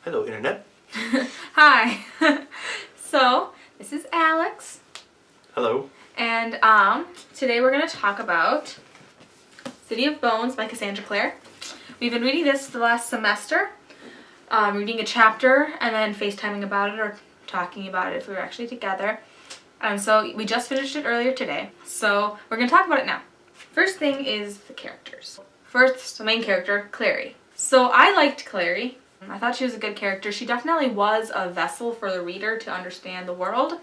Hello, Internet. Hi. So, this is Alex. Hello. And today we're going to talk about City of Bones by Cassandra Clare. We've been reading this the last semester, reading a chapter and then FaceTiming about it or talking about it if we were actually together. And so we just finished it earlier today. So we're going to talk about it now. First thing is the characters. First, the main character, Clary. So I liked Clary. I thought she was a good character. She definitely was a vessel for the reader to understand the world,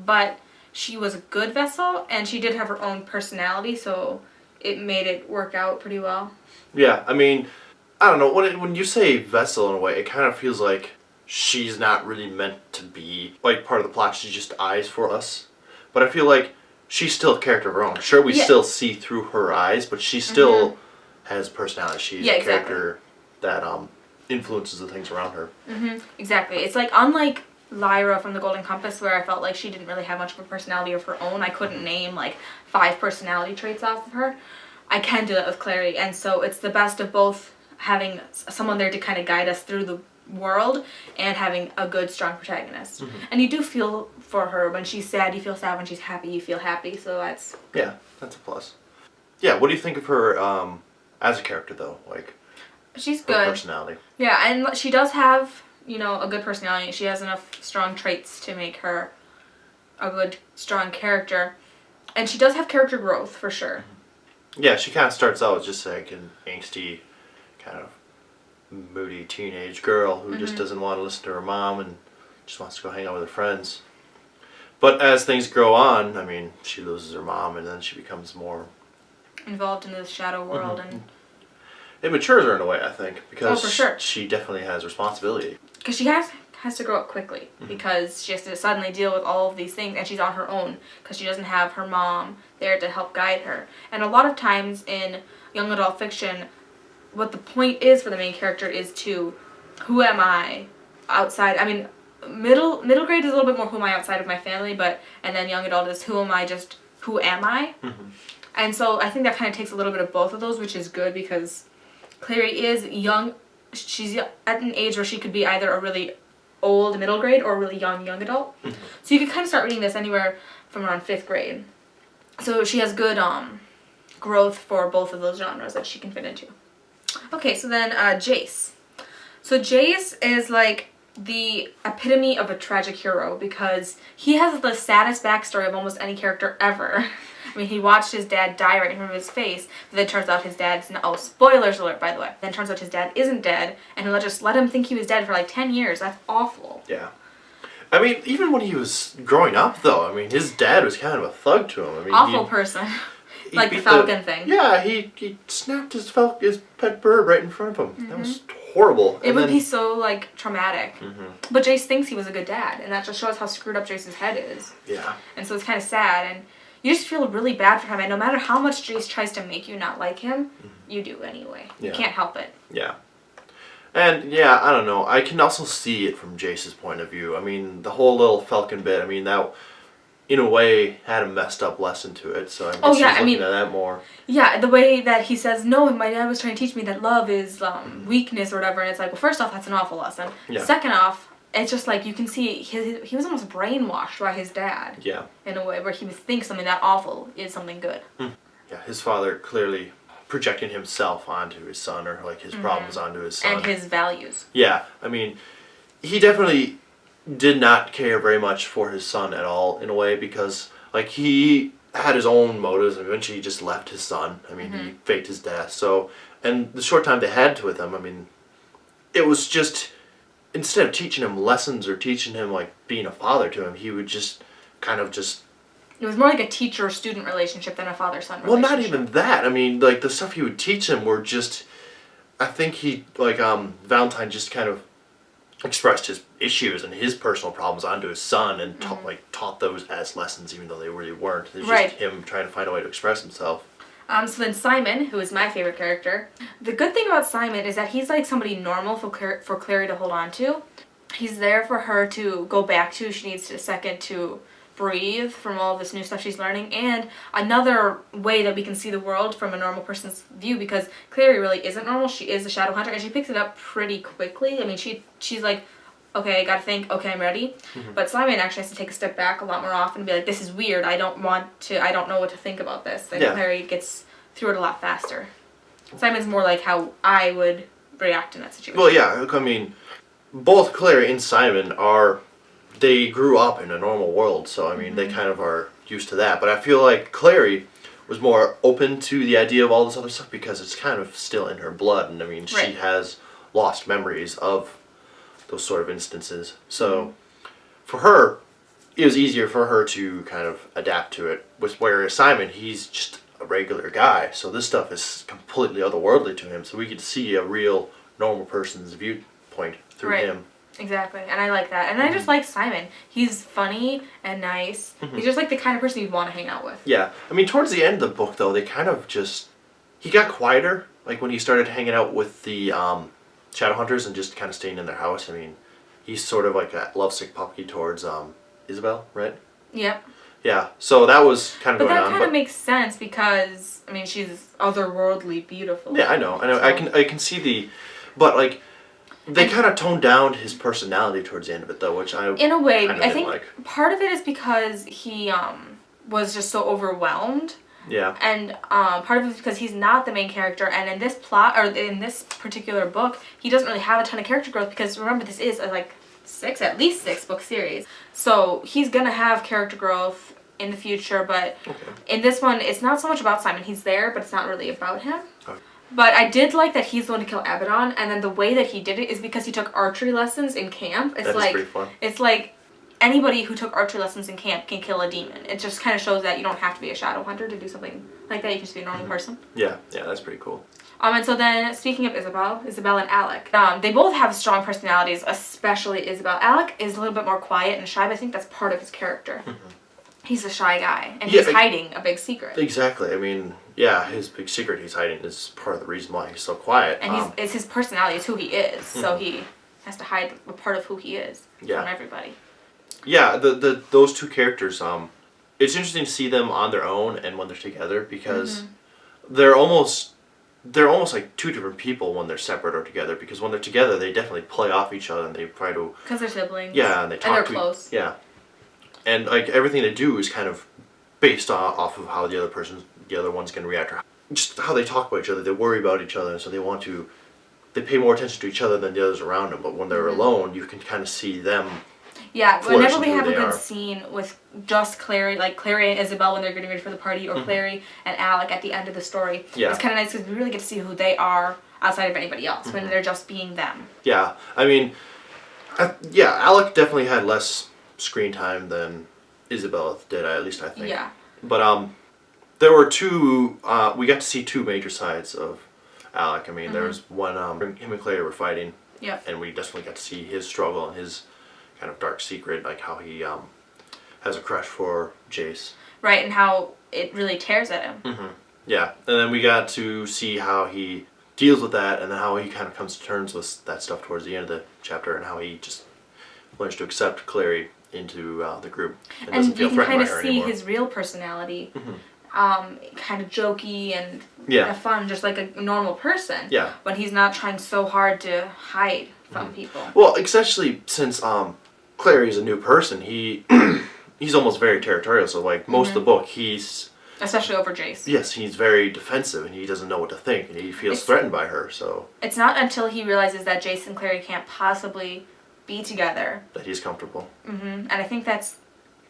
but she was a good vessel, and she did have her own personality, so it made it work out pretty well. Yeah, I mean, I don't know, when you say vessel in a way, it kind of feels like she's not really meant to be, like, part of the plot. She's just eyes for us. But I feel like she's still a character of her own. Sure, we still see through her eyes, but she still has personality. She's a character that influences the things around her. Exactly. It's like, unlike Lyra from the Golden Compass, where I felt like she didn't really have much of a personality of her own. I couldn't name like 5 personality traits off of her. I can do that with Clary, and so it's the best of both, having someone there to kind of guide us through the world and having a good, strong protagonist. And you do feel for her. When she's sad, you feel sad. When she's happy, you feel happy. So that's... Yeah, that's a plus. Yeah, what do you think of her as a character, though? Like, she's her good. personality. Yeah, and she does have, you know, a good personality. She has enough strong traits to make her a good, strong character. And she does have character growth, for sure. Yeah, she kind of starts out as just like an angsty, kind of moody teenage girl who just doesn't want to listen to her mom and just wants to go hang out with her friends. But as things go on, I mean, she loses her mom and then she becomes more involved in the shadow world, and it matures her in a way, I think, because for sure. she definitely has responsibility. Because she has to grow up quickly, because she has to suddenly deal with all of these things, and she's on her own because she doesn't have her mom there to help guide her. And a lot of times in young adult fiction, what the point is for the main character is to, who am I outside? I mean, middle grade is a little bit more who am I outside of my family, and then young adult is who am I, just who am I? And so I think that kind of takes a little bit of both of those, which is good, because Clary is young. She's at an age where she could be either a really old middle grade or a really young adult. So you could kind of start reading this anywhere from around 5th grade. So she has good growth for both of those genres that she can fit into. Okay, so then Jace. So Jace is like the epitome of a tragic hero, because he has the saddest backstory of almost any character ever. I mean, he watched his dad die right in front of his face, but then turns out his dad's... Oh, spoilers alert, by the way. Then turns out his dad isn't dead, and he'll just let him think he was dead for like 10 years. That's awful. Yeah. I mean, even when he was growing up, though, I mean, his dad was kind of a thug to him. I mean, awful person. Like the falcon thing. Yeah, he snapped his pet bird right in front of him. That was horrible. It would be so, like, traumatic. But Jace thinks he was a good dad, and that just shows how screwed up Jace's head is. Yeah. And so it's kind of sad, and you just feel really bad for him, and no matter how much Jace tries to make you not like him, you do anyway. Yeah. You can't help it. Yeah. And, yeah, I don't know. I can also see it from Jace's point of view. I mean, the whole little falcon bit, I mean, that, in a way, had a messed up lesson to it, so I guess he's looking at that more. Yeah, the way that he says, no, my dad was trying to teach me that love is weakness or whatever, and it's like, well, first off, that's an awful lesson. Yeah. Second off, it's just like, you can see, he was almost brainwashed by his dad. Yeah. In a way, where he would think something that awful is something good. Yeah, his father clearly projecting himself onto his son, or like his problems onto his son. And his values. Yeah, I mean, he definitely did not care very much for his son at all, in a way, because like he had his own motives, and eventually he just left his son. I mean, he faked his death. So, and the short time they had with him, I mean, it was just, instead of teaching him lessons or teaching him like being a father to him, he would just kind of just... It was more like a teacher-student relationship than a father-son relationship. Well, not even that. I mean, like, the stuff he would teach him were just... I think he, like, Valentine just kind of expressed his issues and his personal problems onto his son and taught those as lessons, even though they really weren't. It was just him trying to find a way to express himself. So then Simon, who is my favorite character, the good thing about Simon is that he's like somebody normal for Clary to hold on to. He's there for her to go back to. She needs a second to breathe from all this new stuff she's learning, and another way that we can see the world from a normal person's view, because Clary really isn't normal. She is a shadow hunter, and she picks it up pretty quickly. I mean, she's like, okay, I gotta think, okay, I'm ready. But Simon actually has to take a step back a lot more often and be like, this is weird, I don't know what to think about this. And Clary gets through it a lot faster. Simon's more like how I would react in that situation. Well, yeah, I mean, both Clary and Simon they grew up in a normal world, so I mean, they kind of are used to that. But I feel like Clary was more open to the idea of all this other stuff because it's kind of still in her blood, and I mean, she has lost memories of those sort of instances. So for her, it was easier for her to kind of adapt to it. Whereas Simon, he's just a regular guy, so this stuff is completely otherworldly to him. So we could see a real normal person's viewpoint through him. Exactly, and I like that. And I just like Simon. He's funny and nice. He's just like the kind of person you'd want to hang out with. Yeah. I mean, towards the end of the book, though, they kind of he got quieter, like when he started hanging out with the Shadowhunters and just kind of staying in their house. I mean, he's sort of like a lovesick puppy towards Isabel, right? Yep. Yeah, so that was kind of going on. But that kind of makes sense because, I mean, she's otherworldly beautiful. Yeah, I know. So. I can see but like, they kind of toned down his personality towards the end of it, though, which in a way, I think like. Part of it is because he was just so overwhelmed. Yeah. And part of it is because he's not the main character, and in this plot, or in this particular book, he doesn't really have a ton of character growth because, remember, this is at least six book series. So he's gonna have character growth in the future, but in this one, it's not so much about Simon. He's there, but it's not really about him. Okay. But I did like that he's the one to kill Abaddon, and then the way that he did it is because he took archery lessons in camp. It's pretty fun. It's like anybody who took archery lessons in camp can kill a demon. It just kind of shows that you don't have to be a shadow hunter to do something like that. You can just be a normal person. Yeah, that's pretty cool. And so then, speaking of Isabel and Alec, they both have strong personalities, especially Isabel. Alec is a little bit more quiet and shy, but I think that's part of his character. He's a shy guy, and he's hiding a big secret. Exactly. I mean, yeah, his big secret he's hiding is part of the reason why he's so quiet. And it's his personality, it's who he is, so he has to hide a part of who he is from everybody. Yeah, those two characters, it's interesting to see them on their own and when they're together, because they're almost like two different people when they're separate or together, because when they're together they definitely play off each other and they try to... Because they're siblings. Yeah, and they talk and they're close. Yeah. And like everything they do is kind of based off of how the other one's going to react, or just how they talk about each other. They worry about each other, and so they pay more attention to each other than the others around them. But when they're alone, you can kind of see them. Yeah, whenever we have a good scene with just Clary, like Clary and Isabel when they're getting ready for the party, or Clary and Alec at the end of the story, it's kind of nice because we really get to see who they are outside of anybody else when they're just being them. Yeah, I mean, Alec definitely had less screen time than Isabel did, at least I think. Yeah. But there were we got to see two major sides of Alec. I mean, there was one, him and Clary were fighting. Yeah. And we definitely got to see his struggle and his kind of dark secret, like how he has a crush for Jace. Right, and how it really tears at him. Yeah, and then we got to see how he deals with that, and then how he kind of comes to terms with that stuff towards the end of the chapter, and how he just learns to accept Clary into the group and doesn't feel threatened by her anymore. And you can kind of see his real personality, kind of jokey and fun, just like a normal person. Yeah. When he's not trying so hard to hide from people. Well, especially since Clary's a new person, he's almost very territorial. So like most of the book, he's especially over Jace. Yes, he's very defensive, and he doesn't know what to think, and he feels threatened by her. So it's not until he realizes that Jace and Clary can't possibly be together that he's comfortable. And I think that's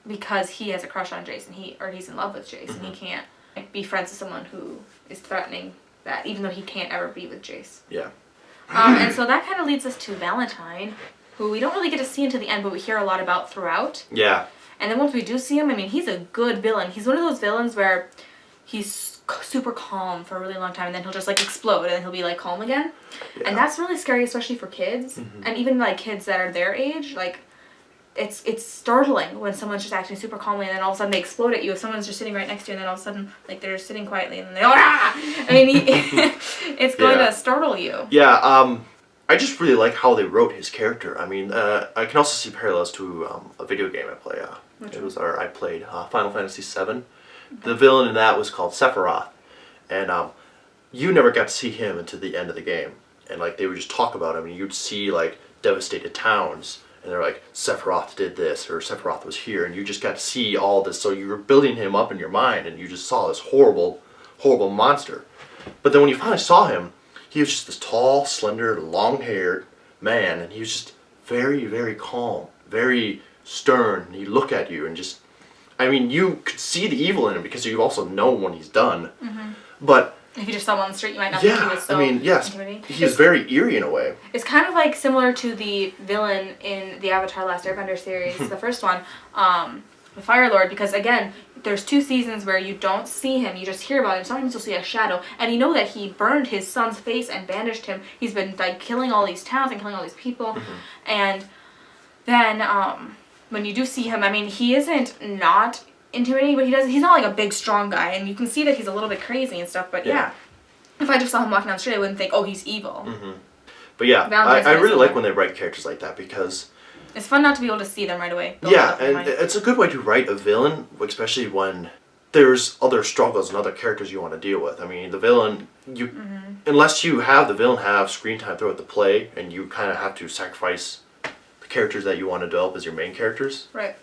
because he has a crush on Jace, and he's in love with Jace, and he can't be friends with someone who is threatening that, even though he can't ever be with Jace. Yeah. And so that kind of leads us to Valentine, who we don't really get to see until the end, but we hear a lot about throughout. Yeah. And then once we do see him, I mean, he's a good villain. He's one of those villains where he's super calm for a really long time, and then he'll just like explode, and then he'll be like calm again. Yeah. And that's really scary, especially for kids, and even like kids that are their age. Like, it's startling when someone's just acting super calmly, and then all of a sudden they explode at you. If someone's just sitting right next to you, and then all of a sudden like they're sitting quietly, and then they I mean, it's going to startle you. Yeah. I just really like how they wrote his character. I mean, I can also see parallels to a video game I play, I played Final Fantasy VII. The villain in that was called Sephiroth, and you never got to see him until the end of the game. And like they would just talk about him, and you'd see like devastated towns, and they're like, Sephiroth did this, or Sephiroth was here, and you just got to see all this. So you were building him up in your mind, and you just saw this horrible, horrible monster. But then when you finally saw him, he was just this tall, slender, long-haired man, and he was just very, very calm, very stern. He'd look at you and just, I mean, you could see the evil in him because you also know when he's done. Mm-hmm. But if you just saw him on the street, you might not think he was so intimidating. He's very eerie in a way. It's kind of like similar to the villain in the Avatar Last Airbender series, the first one, the Fire Lord, because again, there's 2 seasons where you don't see him, you just hear about him. Sometimes you'll see a shadow, and you know that he burned his son's face and bandaged him. He's been like killing all these towns and killing all these people, and then when you do see him, I mean, he isn't not intimidating, but he's not like a big strong guy, and you can see that he's a little bit crazy and stuff. But yeah, if I just saw him walking down the street, I wouldn't think, oh, he's evil. But yeah, I really like when they write characters like that because it's fun not to be able to see them right away. Yeah, and it's a good way to write a villain, especially when there's other struggles and other characters you want to deal with. I mean, the villain, unless you have the villain have screen time throughout the play, and you kind of have to sacrifice the characters that you want to develop as your main characters. Right.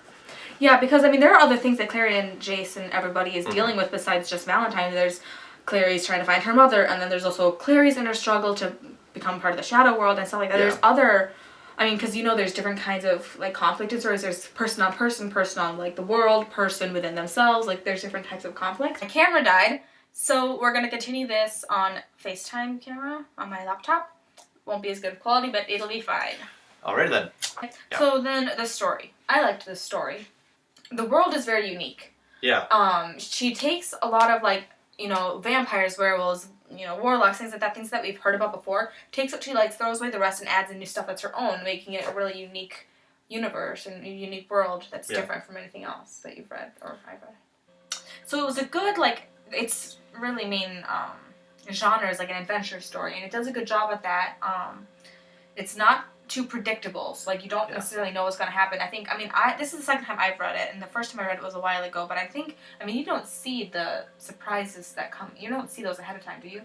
Yeah, because I mean, there are other things that Clary and Jace and everybody is dealing with besides just Valentine. There's Clary's trying to find her mother, and then there's also Clary's inner struggle to become part of the shadow world and stuff like that. Yeah. There's other, I mean, because you know there's different kinds of like conflict in stories. There's person on like the world, person within themselves. Like there's different types of conflict. My camera died, so we're going to continue this on FaceTime camera on my laptop. Won't be as good quality, but it'll be fine. Alrighty then. Yeah. So then the story. I liked this story. The world is very unique. Yeah. She takes a lot of like, you know, vampires, werewolves, you know, warlocks, things that we've heard about before, takes what she likes, throws away the rest, and adds in new stuff that's her own, making it a really unique universe and a unique world that's different from anything else that you've read or I've read. So it was a good, like, it's really main genre is like an adventure story, and it does a good job at that. It's not too predictable, so like you don't necessarily know what's going to happen. This is the second time I've read it, and the first time I read it was a while ago, but you don't see the surprises that come. You don't see those ahead of time, do you?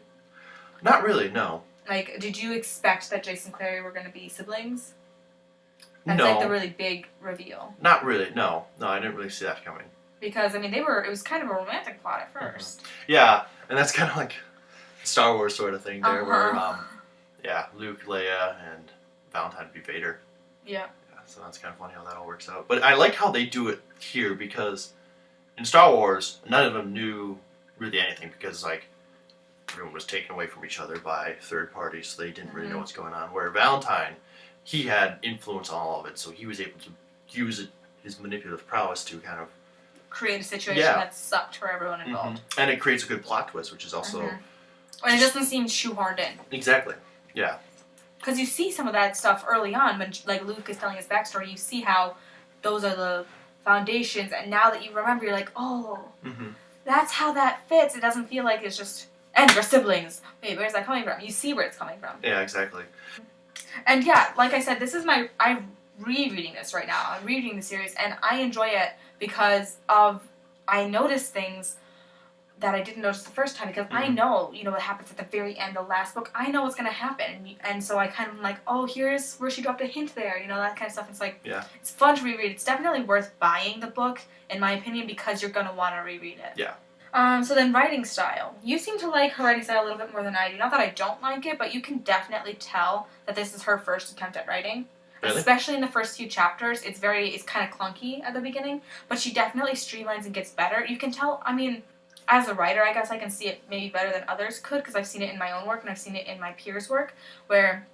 Not really, no. Like, did you expect that Jace and Clary were going to be siblings? That's no. like the really big reveal. Not really, no. No, I didn't really see that coming. Because, I mean, it was kind of a romantic plot at first. Yeah, and that's kind of like Star Wars sort of thing there, where, Luke, Leia, and Valentine would be Vader. Yeah. So that's kind of funny how that all works out. But I like how they do it here, because in Star Wars, none of them knew really anything, because, like, everyone was taken away from each other by third parties, so they didn't really know what's going on. Where Valentine, he had influence on all of it, so he was able to use his manipulative prowess to kind of create a situation that sucked for everyone involved. And it creates a good plot twist, which is also... And it doesn't seem shoehorned in. Exactly. Yeah. Because you see some of that stuff early on when, like, Luke is telling his backstory. You see how those are the foundations, and now that you remember, you're like, oh, that's how that fits. It doesn't feel like it's just, and we're siblings. Wait, where's that coming from? You see where it's coming from. Yeah, exactly. And yeah, like I said, I'm rereading this right now. I'm rereading the series, and I enjoy it because I notice things that I didn't notice the first time, because I know, what happens at the very end, the last book. I know what's going to happen. And so I kind of like, oh, here's where she dropped a hint there, that kind of stuff. It's like, it's fun to reread. It's definitely worth buying the book, in my opinion, because you're going to want to reread it. Yeah. So then writing style. You seem to like her writing style a little bit more than I do. Not that I don't like it, but you can definitely tell that this is her first attempt at writing. Really? Especially in the first few chapters. It's kind of clunky at the beginning, but she definitely streamlines and gets better. You can tell, as a writer, I guess I can see it maybe better than others could, because I've seen it in my own work and I've seen it in my peers' work, where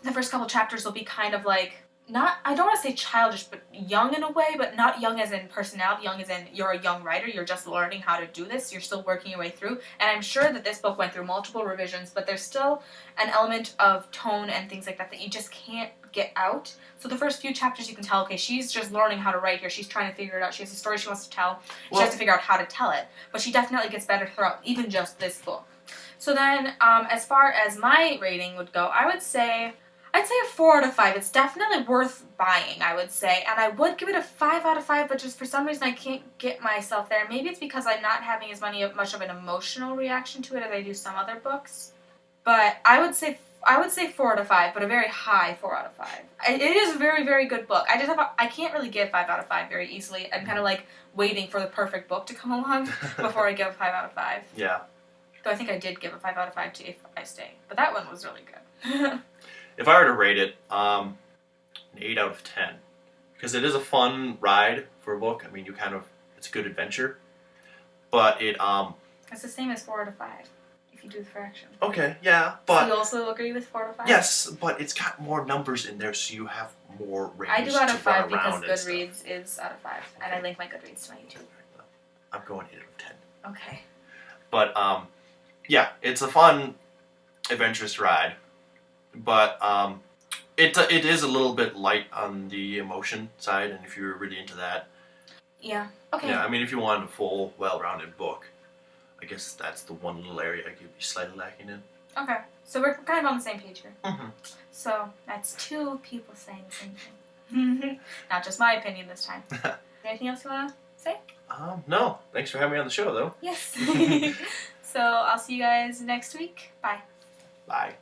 the first couple chapters will be kind of like, I don't want to say childish, but young in a way, but not young as in personality, young as in you're a young writer, you're just learning how to do this, you're still working your way through. And I'm sure that this book went through multiple revisions, but there's still an element of tone and things like that you just can't get out. So the first few chapters you can tell, okay, she's just learning how to write here, she's trying to figure it out, she has a story she wants to tell, she has to figure out how to tell it. But she definitely gets better throughout even just this book. So then, as far as my rating would go, I would say I'd say a 4 out of 5. It's definitely worth buying, I would say. And I would give it a 5 out of 5, but just for some reason I can't get myself there. Maybe it's because I'm not having as much of an emotional reaction to it as I do some other books. But I would say 4 out of 5, but a very high 4 out of 5. It is a very, very good book. I can't really give 5 out of 5 very easily. I'm kind of like waiting for the perfect book to come along before I give a 5 out of 5. Yeah. Though I think I did give a 5 out of 5 to If I Stay. But that one was really good. If I were to rate it, an 8 out of 10. Because it is a fun ride for a book. I mean, it's a good adventure. But it, It's the same as 4 out of 5, if you do the fraction. Okay, yeah, but... So you also agree with 4 out of 5? Yes, but it's got more numbers in there, so you have more range I do out of to run 5 because around and Goodreads is out of 5. And I link my Goodreads to my YouTube. I'm going 8 out of 10. Okay. But, yeah, it's a fun, adventurous ride. But, it is a little bit light on the emotion side, and if you're really into that... Yeah, okay. Yeah, I mean, if you want a full, well-rounded book, I guess that's the one little area I could be slightly lacking in. Okay, so we're kind of on the same page here. Mm-hmm. So, that's 2 people saying the same thing. Not just my opinion this time. Anything else you want to say? No. Thanks for having me on the show, though. Yes. So, I'll see you guys next week. Bye. Bye.